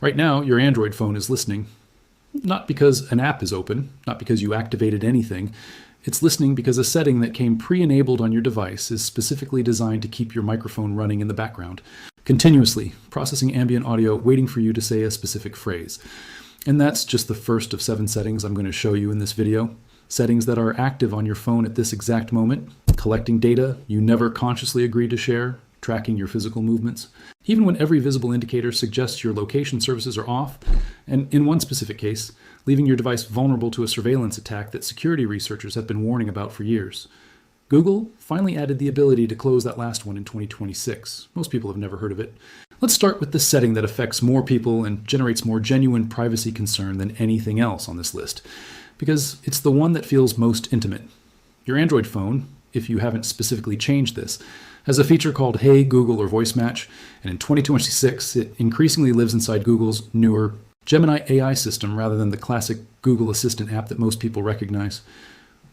Right now, your Android phone is listening, not because an app is open, not because you activated anything. It's listening because a setting that came pre-enabled on your device is specifically designed to keep your microphone running in the background, continuously processing ambient audio, waiting for you to say a specific phrase. And that's just the first of 7 settings I'm going to show you in this video. Settings that are active on your phone at this exact moment, collecting data you never consciously agreed to share, tracking your physical movements, even when every visible indicator suggests your location services are off, and in one specific case, leaving your device vulnerable to a surveillance attack that security researchers have been warning about for years. Google finally added the ability to close that last one in 2026. Most people have never heard of it. Let's start with the setting that affects more people and generates more genuine privacy concern than anything else on this list, because it's the one that feels most intimate. Your Android phone, if you haven't specifically changed this, has a feature called Hey Google or Voice Match, and in 2026 it increasingly lives inside Google's newer Gemini AI system rather than the classic Google Assistant app that most people recognize.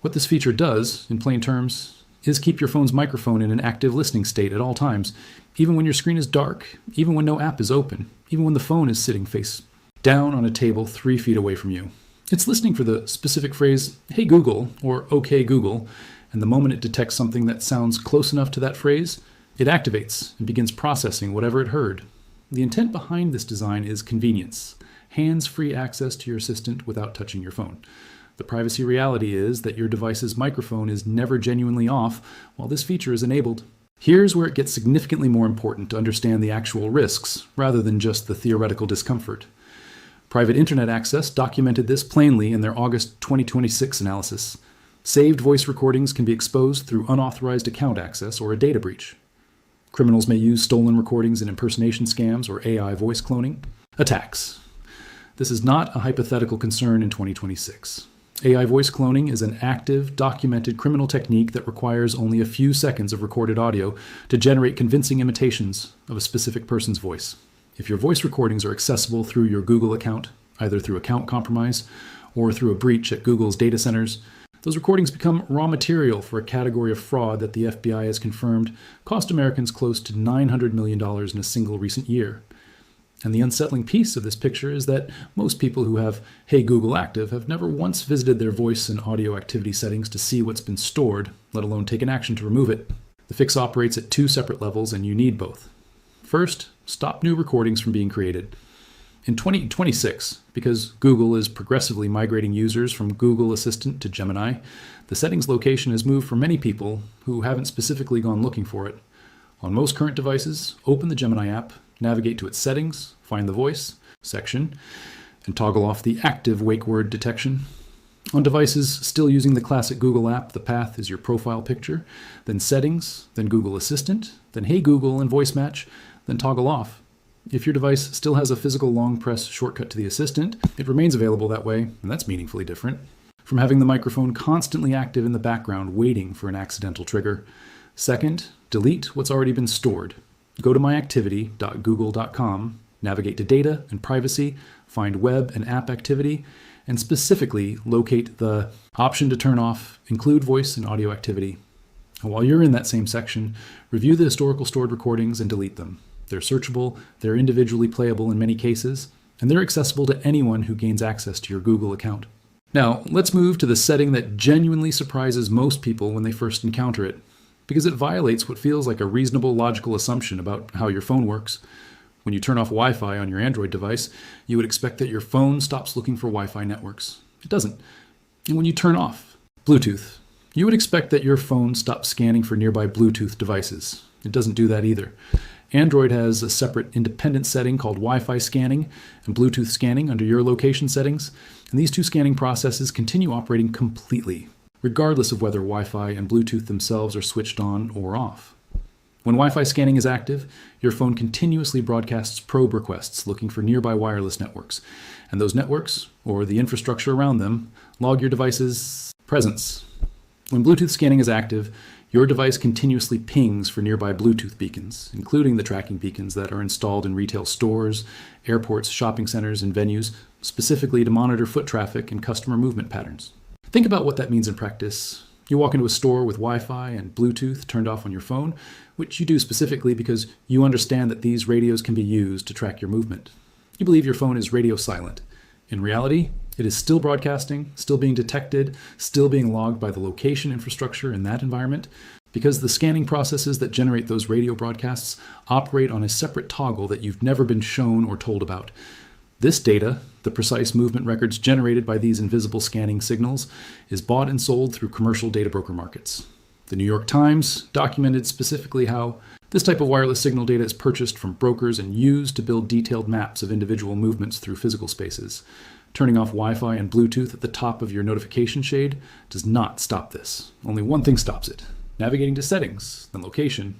What this feature does, in plain terms, is keep your phone's microphone in an active listening state at all times, even when your screen is dark, even when no app is open, even when the phone is sitting face down on a table 3 feet away from you. It's listening for the specific phrase, Hey Google, or OK Google, and the moment it detects something that sounds close enough to that phrase, it activates and begins processing whatever it heard. The intent behind this design is convenience, hands-free access to your assistant without touching your phone. The privacy reality is that your device's microphone is never genuinely off while this feature is enabled. Here's where it gets significantly more important to understand the actual risks, rather than just the theoretical discomfort. Private Internet Access documented this plainly in their August 2026 analysis. Saved voice recordings can be exposed through unauthorized account access or a data breach. Criminals may use stolen recordings in impersonation scams or AI voice cloning. Attacks. This is not a hypothetical concern in 2026. AI voice cloning is an active, documented criminal technique that requires only a few seconds of recorded audio to generate convincing imitations of a specific person's voice. If your voice recordings are accessible through your Google account, either through account compromise or through a breach at Google's data centers, those recordings become raw material for a category of fraud that the FBI has confirmed cost Americans close to $900 million in a single recent year. And the unsettling piece of this picture is that most people who have Hey Google active have never once visited their voice and audio activity settings to see what's been stored, let alone taken action to remove it. The fix operates at 2 separate levels, and you need both. First, stop new recordings from being created. In 2026, because Google is progressively migrating users from Google Assistant to Gemini, the settings location has moved for many people who haven't specifically gone looking for it. On most current devices, open the Gemini app, navigate to its settings, find the voice section, and toggle off the active wake word detection. On devices still using the classic Google app, the path is your profile picture, then settings, then Google Assistant, then Hey Google and Voice Match, then toggle off. If your device still has a physical long press shortcut to the assistant, it remains available that way, and that's meaningfully different from having the microphone constantly active in the background waiting for an accidental trigger. Second, delete what's already been stored. Go to myactivity.google.com, navigate to data and privacy, find web and app activity, and specifically locate the option to turn off include voice and audio activity. And while you're in that same section, review the historical stored recordings and delete them. They're searchable, they're individually playable in many cases, and they're accessible to anyone who gains access to your Google account. Now, let's move to the setting that genuinely surprises most people when they first encounter it, because it violates what feels like a reasonable logical assumption about how your phone works. When you turn off Wi-Fi on your Android device, you would expect that your phone stops looking for Wi-Fi networks. It doesn't. And when you turn off Bluetooth, you would expect that your phone stops scanning for nearby Bluetooth devices. It doesn't do that either. Android has a separate independent setting called Wi-Fi scanning and Bluetooth scanning under your location settings, and these 2 scanning processes continue operating completely, regardless of whether Wi-Fi and Bluetooth themselves are switched on or off. When Wi-Fi scanning is active, your phone continuously broadcasts probe requests looking for nearby wireless networks, and those networks, or the infrastructure around them, log your device's presence. When Bluetooth scanning is active, your device continuously pings for nearby Bluetooth beacons, including the tracking beacons that are installed in retail stores, airports, shopping centers, and venues, specifically to monitor foot traffic and customer movement patterns. Think about what that means in practice. You walk into a store with Wi-Fi and Bluetooth turned off on your phone, which you do specifically because you understand that these radios can be used to track your movement. You believe your phone is radio silent. In reality, it is still broadcasting, still being detected, still being logged by the location infrastructure in that environment, because the scanning processes that generate those radio broadcasts operate on a separate toggle that you've never been shown or told about. This data, the precise movement records generated by these invisible scanning signals, is bought and sold through commercial data broker markets. The New York Times documented specifically how this type of wireless signal data is purchased from brokers and used to build detailed maps of individual movements through physical spaces. Turning off Wi-Fi and Bluetooth at the top of your notification shade does not stop this. Only one thing stops it: navigating to settings, then location,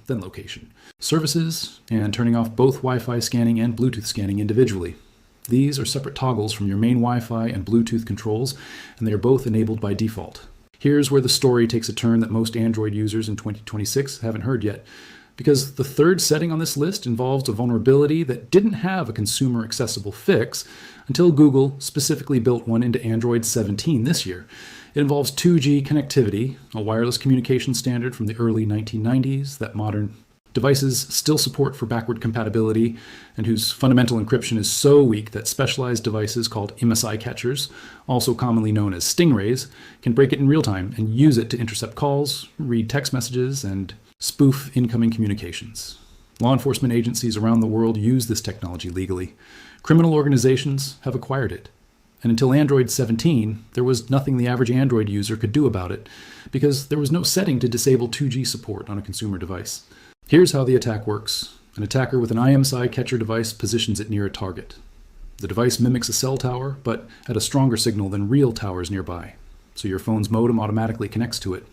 services, and turning off both Wi-Fi scanning and Bluetooth scanning individually. These are separate toggles from your main Wi-Fi and Bluetooth controls, and they are both enabled by default. Here's where the story takes a turn that most Android users in 2026 haven't heard yet, because the third setting on this list involves a vulnerability that didn't have a consumer-accessible fix until Google specifically built one into Android 17 this year. It involves 2G connectivity, a wireless communication standard from the early 1990s that modern devices still support for backward compatibility, and whose fundamental encryption is so weak that specialized devices called MSI catchers, also commonly known as stingrays, can break it in real time and use it to intercept calls, read text messages, and spoof incoming communications. Law enforcement agencies around the world use this technology legally. Criminal organizations have acquired it. And until Android 17, there was nothing the average Android user could do about it, because there was no setting to disable 2G support on a consumer device. Here's how the attack works. An attacker with an IMSI catcher device positions it near a target. The device mimics a cell tower, but at a stronger signal than real towers nearby, so your phone's modem automatically connects to it.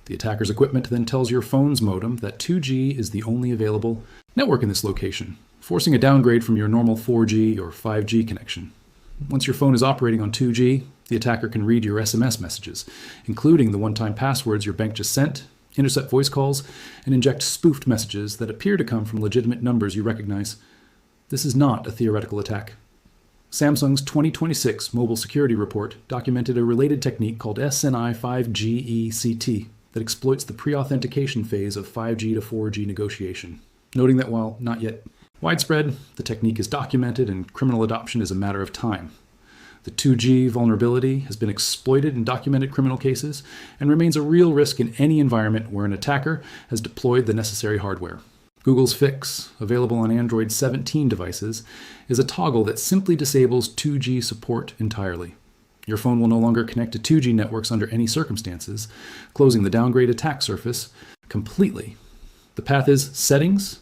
The attacker's equipment then tells your phone's modem that 2G is the only available network in this location, forcing a downgrade from your normal 4G or 5G connection. Once your phone is operating on 2G, the attacker can read your SMS messages, including the one-time passwords your bank just sent, intercept voice calls, and inject spoofed messages that appear to come from legitimate numbers you recognize. This is not a theoretical attack. Samsung's 2026 Mobile Security Report documented a related technique called SNI 5GECT that exploits the pre-authentication phase of 5G to 4G negotiation, noting that while not yet widespread, the technique is documented and criminal adoption is a matter of time. The 2G vulnerability has been exploited in documented criminal cases and remains a real risk in any environment where an attacker has deployed the necessary hardware. Google's fix, available on Android 17 devices, is a toggle that simply disables 2G support entirely. Your phone will no longer connect to 2G networks under any circumstances, closing the downgrade attack surface completely. The path is settings,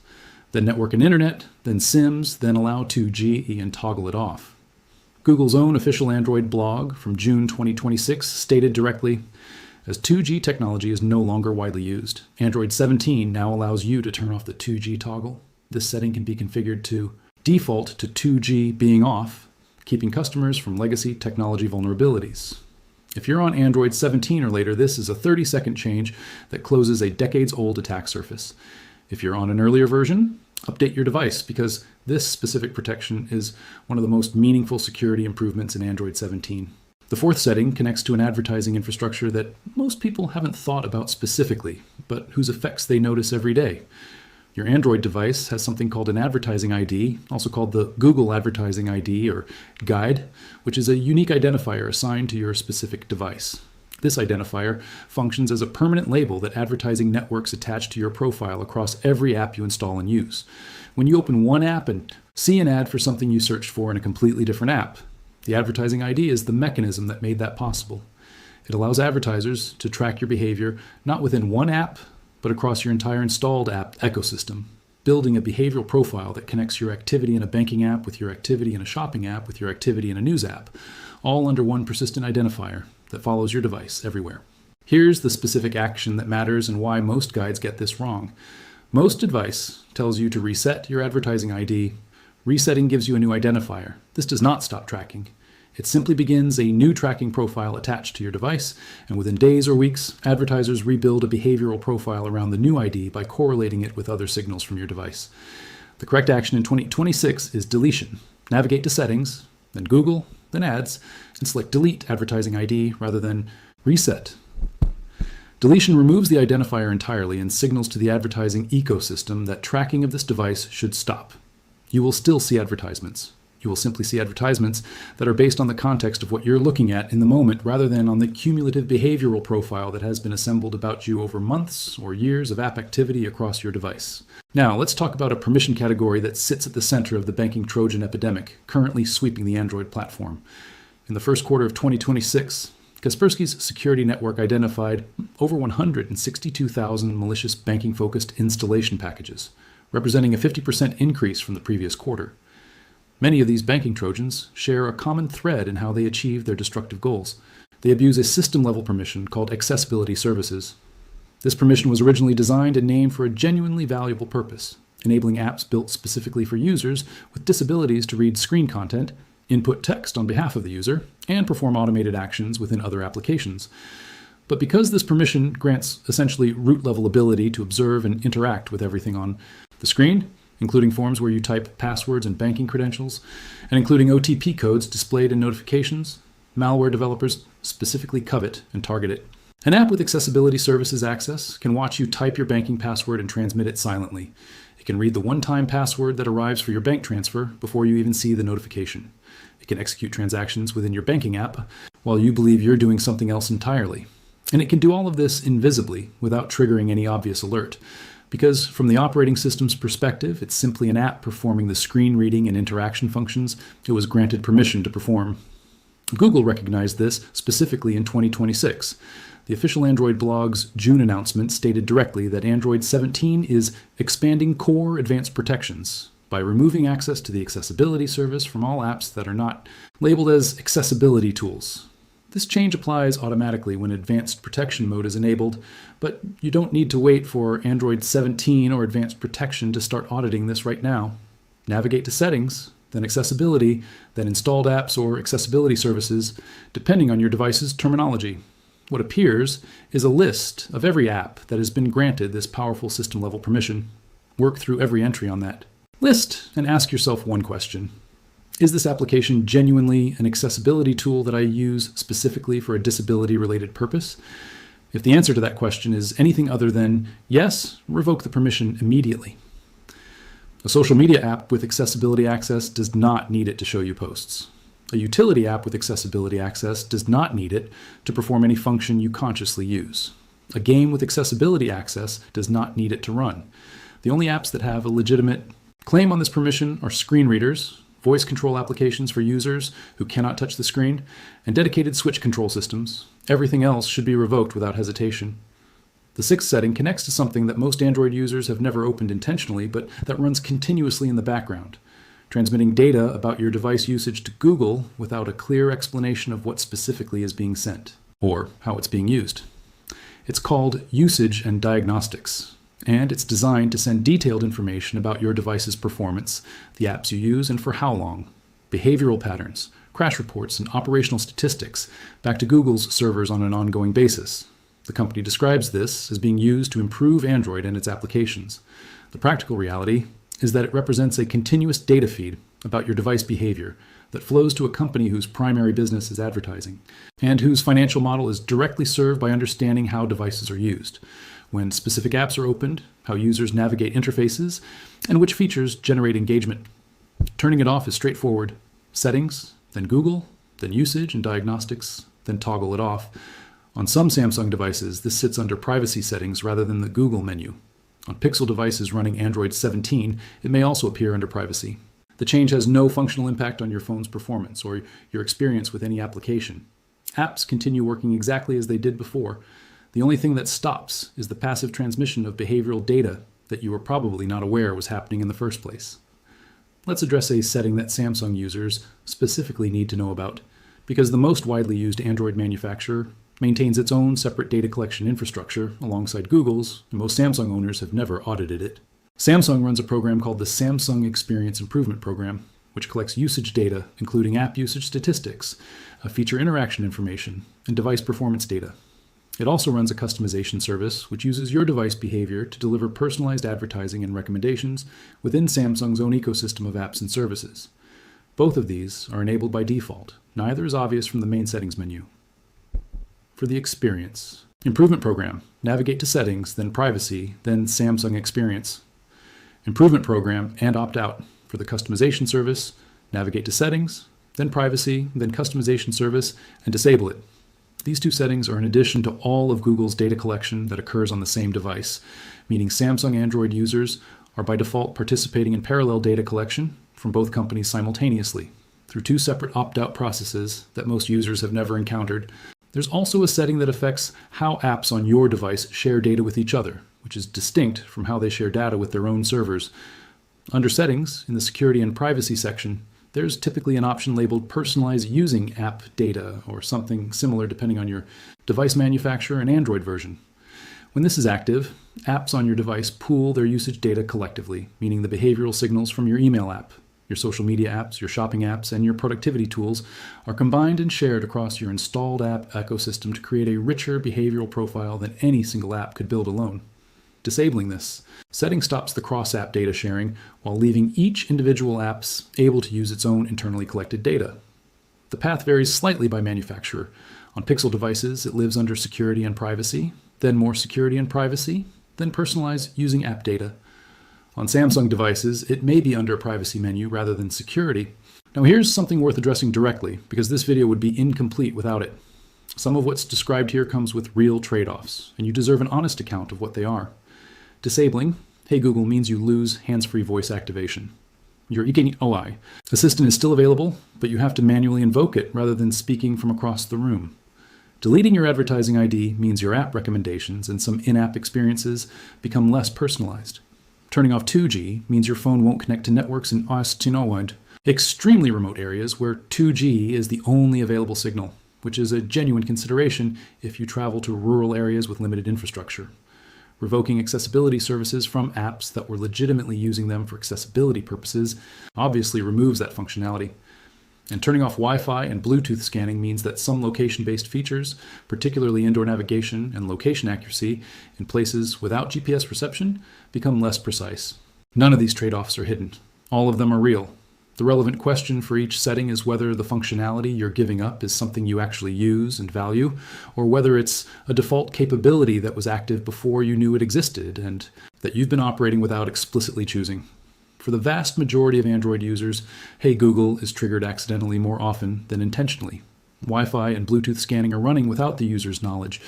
then network and internet, then SIMs, then allow 2G and toggle it off. Google's own official Android blog from June 2026 stated directly, as 2G technology is no longer widely used, Android 17 now allows you to turn off the 2G toggle. This setting can be configured to default to 2G being off, keeping customers from legacy technology vulnerabilities. If you're on Android 17 or later, this is a 30-second change that closes a decades-old attack surface. If you're on an earlier version, update your device, because this specific protection is one of the most meaningful security improvements in Android 17. The fourth setting connects to an advertising infrastructure that most people haven't thought about specifically, but whose effects they notice every day. Your Android device has something called an advertising ID, also called the Google Advertising ID or Guide, which is a unique identifier assigned to your specific device. This identifier functions as a permanent label that advertising networks attach to your profile across every app you install and use. When you open one app and see an ad for something you searched for in a completely different app, the advertising ID is the mechanism that made that possible. It allows advertisers to track your behavior not within one app, but across your entire installed app ecosystem, building a behavioral profile that connects your activity in a banking app with your activity in a shopping app with your activity in a news app, all under one persistent identifier that follows your device everywhere. Here's the specific action that matters and why most guides get this wrong. Most advice tells you to reset your advertising ID. Resetting gives you a new identifier. This does not stop tracking. It simply begins a new tracking profile attached to your device, and within days or weeks, advertisers rebuild a behavioral profile around the new ID by correlating it with other signals from your device. The correct action in 2026 is deletion. Navigate to Settings, then Google, then Ads, and select Delete Advertising ID rather than Reset. Deletion removes the identifier entirely and signals to the advertising ecosystem that tracking of this device should stop. You will still see advertisements. You will simply see advertisements that are based on the context of what you're looking at in the moment rather than on the cumulative behavioral profile that has been assembled about you over months or years of app activity across your device. Now, let's talk about a permission category that sits at the center of the banking Trojan epidemic, currently sweeping the Android platform. In the first quarter of 2026, Kaspersky's security network identified over 162,000 malicious banking-focused installation packages, representing a 50% increase from the previous quarter. Many of these banking Trojans share a common thread in how they achieve their destructive goals. They abuse a system-level permission called accessibility services. This permission was originally designed and named for a genuinely valuable purpose, enabling apps built specifically for users with disabilities to read screen content, input text on behalf of the user, and perform automated actions within other applications. But because this permission grants essentially root-level ability to observe and interact with everything on the screen, including forms where you type passwords and banking credentials, and including OTP codes displayed in notifications, malware developers specifically covet and target it. An app with accessibility services access can watch you type your banking password and transmit it silently. It can read the one-time password that arrives for your bank transfer before you even see the notification. It can execute transactions within your banking app while you believe you're doing something else entirely. And it can do all of this invisibly without triggering any obvious alert. Because from the operating system's perspective, it's simply an app performing the screen reading and interaction functions it was granted permission to perform. Google recognized this specifically in 2026. The official Android blog's June announcement stated directly that Android 17 is expanding core advanced protections by removing access to the accessibility service from all apps that are not labeled as accessibility tools. This change applies automatically when advanced protection mode is enabled, but you don't need to wait for Android 17 or advanced protection to start auditing this right now. Navigate to Settings, then Accessibility, then Installed Apps or Accessibility Services, depending on your device's terminology. What appears is a list of every app that has been granted this powerful system-level permission. Work through every entry on that list and ask yourself one question. Is this application genuinely an accessibility tool that I use specifically for a disability-related purpose? If the answer to that question is anything other than yes, revoke the permission immediately. A social media app with accessibility access does not need it to show you posts. A utility app with accessibility access does not need it to perform any function you consciously use. A game with accessibility access does not need it to run. The only apps that have a legitimate claim on this permission are screen readers, voice control applications for users who cannot touch the screen, and dedicated switch control systems. Everything else should be revoked without hesitation. The sixth setting connects to something that most Android users have never opened intentionally, but that runs continuously in the background, transmitting data about your device usage to Google without a clear explanation of what specifically is being sent, or how it's being used. It's called Usage and Diagnostics, and it's designed to send detailed information about your device's performance, the apps you use, and for how long, behavioral patterns, crash reports, and operational statistics back to Google's servers on an ongoing basis. The company describes this as being used to improve Android and its applications. The practical reality is that it represents a continuous data feed about your device behavior that flows to a company whose primary business is advertising, and whose financial model is directly served by understanding how devices are used, when specific apps are opened, how users navigate interfaces, and which features generate engagement. Turning it off is straightforward. Settings, then Google, then Usage and Diagnostics, then toggle it off. On some Samsung devices, this sits under Privacy settings rather than the Google menu. On Pixel devices running Android 17, it may also appear under Privacy. The change has no functional impact on your phone's performance or your experience with any application. Apps continue working exactly as they did before. The only thing that stops is the passive transmission of behavioral data that you were probably not aware was happening in the first place. Let's address a setting that Samsung users specifically need to know about, because the most widely used Android manufacturer maintains its own separate data collection infrastructure alongside Google's, and most Samsung owners have never audited it. Samsung runs a program called the Samsung Experience Improvement Program, which collects usage data, including app usage statistics, feature interaction information, and device performance data. It also runs a customization service, which uses your device behavior to deliver personalized advertising and recommendations within Samsung's own ecosystem of apps and services. Both of these are enabled by default. Neither is obvious from the main settings menu. For the Experience Improvement Program, navigate to Settings, then Privacy, then Samsung Experience. Improvement Program and Opt-out. For the customization service, Navigate to Settings, then Privacy, then Customization Service, and disable it. These two settings are in addition to all of Google's data collection that occurs on the same device, meaning Samsung Android users are by default participating in parallel data collection from both companies simultaneously through two separate opt-out processes that most users have never encountered. There's also a setting that affects how apps on your device share data with each other, which is distinct from how they share data with their own servers. Under Settings, in the Security and Privacy section, there's typically an option labeled Personalize Using App Data, or something similar depending on your device manufacturer and Android version. When this is active, apps on your device pool their usage data collectively, meaning the behavioral signals from your email app, your social media apps, your shopping apps, and your productivity tools are combined and shared across your installed app ecosystem to create a richer behavioral profile than any single app could build alone. Disabling this setting stops the cross-app data sharing while leaving each individual app able to use its own internally collected data. The path varies slightly by manufacturer. On Pixel devices, it lives under Security and Privacy, then more Security and Privacy, then Personalize Using App Data. On Samsung devices, it may be under Privacy menu rather than Security. Now here's something worth addressing directly, because this video would be incomplete without it. Some of what's described here comes with real trade-offs, and you deserve an honest account of what they are. Disabling Hey Google means you lose hands-free voice activation. Your OI assistant is still available, but you have to manually invoke it rather than speaking from across the room. Deleting your advertising ID means your app recommendations and some in-app experiences become less personalized. Turning off 2G means your phone won't connect to networks in Ostinowood, extremely remote areas where 2G is the only available signal, which is a genuine consideration if you travel to rural areas with limited infrastructure. Revoking accessibility services from apps that were legitimately using them for accessibility purposes obviously removes that functionality. And turning off Wi-Fi and Bluetooth scanning means that some location-based features, particularly indoor navigation and location accuracy in places without GPS reception, become less precise. None of these trade-offs are hidden. All of them are real. The relevant question for each setting is whether the functionality you're giving up is something you actually use and value, or whether it's a default capability that was active before you knew it existed and that you've been operating without explicitly choosing. For the vast majority of Android users, Hey Google is triggered accidentally more often than intentionally. Wi-Fi and Bluetooth scanning are running without the user's knowledge.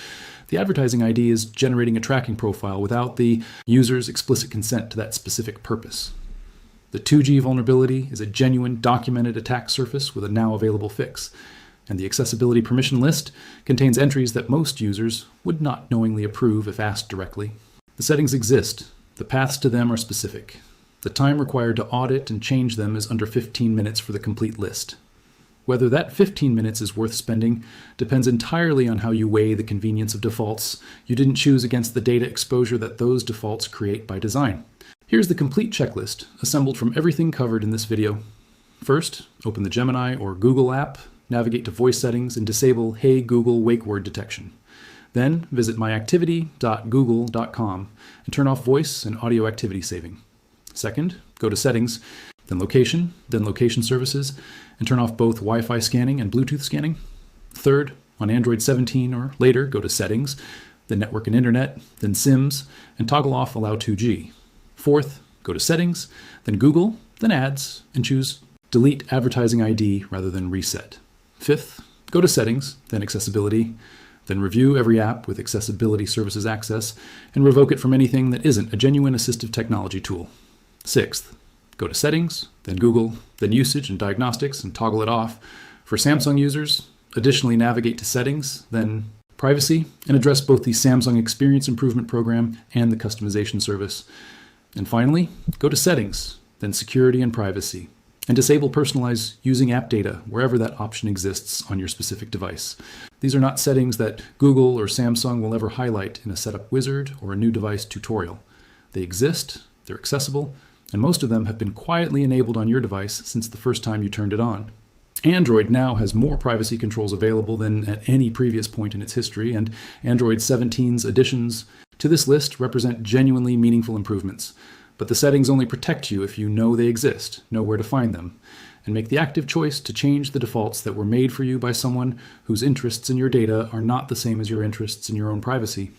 The advertising ID is generating a tracking profile without the user's explicit consent to that specific purpose. The 2G vulnerability is a genuine documented attack surface with a now available fix, and the accessibility permission list contains entries that most users would not knowingly approve if asked directly. The settings exist. The paths to them are specific. The time required to audit and change them is under 15 minutes for the complete list. Whether that 15 minutes is worth spending depends entirely on how you weigh the convenience of defaults you didn't choose against the data exposure that those defaults create by design. Here's the complete checklist, assembled from everything covered in this video. First, open the Gemini or Google app, navigate to Voice Settings, and disable Hey Google wake word detection. Then visit myactivity.google.com and turn off voice and audio activity saving. Second, go to Settings, then Location Services, and turn off both Wi-Fi scanning and Bluetooth scanning. Third, on Android 17 or later, go to Settings, then Network and Internet, then SIMs, and toggle off Allow 2G. Fourth, go to Settings, then Google, then Ads, and choose Delete Advertising ID rather than Reset. Fifth, go to Settings, then Accessibility, then review every app with Accessibility Services access, and revoke it from anything that isn't a genuine assistive technology tool. Sixth, go to Settings, then Google, then Usage and Diagnostics, and toggle it off. For Samsung users, additionally navigate to Settings, then Privacy, and address both the Samsung Experience Improvement Program and the Customization Service. And finally, go to Settings, then Security and Privacy, and disable Personalize Using App Data wherever that option exists on your specific device. These are not settings that Google or Samsung will ever highlight in a setup wizard or a new device tutorial. They exist, they're accessible, and most of them have been quietly enabled on your device since the first time you turned it on. Android now has more privacy controls available than at any previous point in its history, and Android 17's additions to this list represent genuinely meaningful improvements. But the settings only protect you if you know they exist, know where to find them, and make the active choice to change the defaults that were made for you by someone whose interests in your data are not the same as your interests in your own privacy.